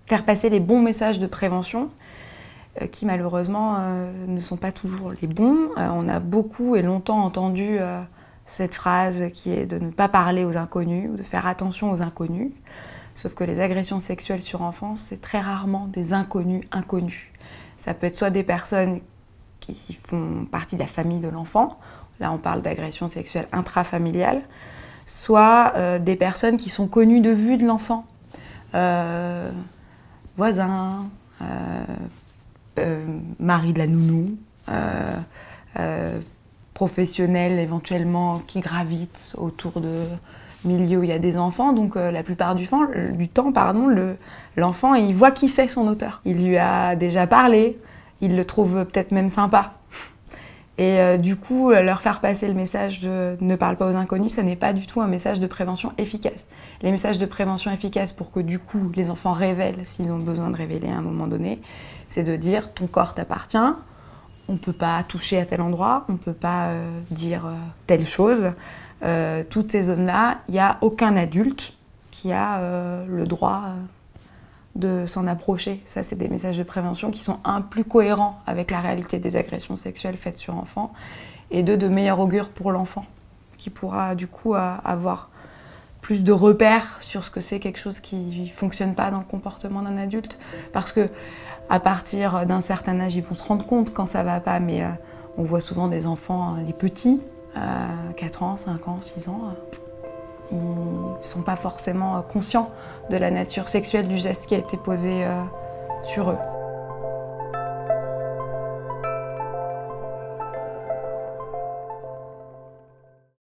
faire passer les bons messages de prévention qui malheureusement ne sont pas toujours les bons. On a beaucoup et longtemps entendu cette phrase qui est de ne pas parler aux inconnus ou de faire attention aux inconnus. Sauf que les agressions sexuelles sur enfants, c'est très rarement des inconnus inconnus. Ça peut être soit des personnes qui font partie de la famille de l'enfant, là on parle d'agressions sexuelles intrafamiliales, soit des personnes qui sont connues de vue de l'enfant, voisins, mari de la nounou, professionnels éventuellement qui gravitent autour de milieux où il y a des enfants. Donc la plupart du temps, l'enfant il voit qui c'est son auteur. Il lui a déjà parlé, il le trouve peut-être même sympa. Et du coup, leur faire passer le message de « ne parle pas aux inconnus », ça n'est pas du tout un message de prévention efficace. Les messages de prévention efficaces pour que du coup les enfants révèlent s'ils ont besoin de révéler à un moment donné, c'est de dire « ton corps t'appartient », on ne peut pas toucher à tel endroit, on ne peut pas dire telle chose. Toutes ces zones-là, il n'y a aucun adulte qui a le droit de s'en approcher. Ça, c'est des messages de prévention qui sont plus cohérents avec la réalité des agressions sexuelles faites sur enfants et de meilleur augure pour l'enfant, qui pourra du coup avoir plus de repères sur ce que c'est quelque chose qui ne fonctionne pas dans le comportement d'un adulte. Parce que à partir d'un certain âge, ils vont se rendre compte quand ça ne va pas, mais on voit souvent des enfants, les petits, 4 ans, 5 ans, 6 ans, ils ne sont pas forcément conscients de la nature sexuelle du geste qui a été posé sur eux.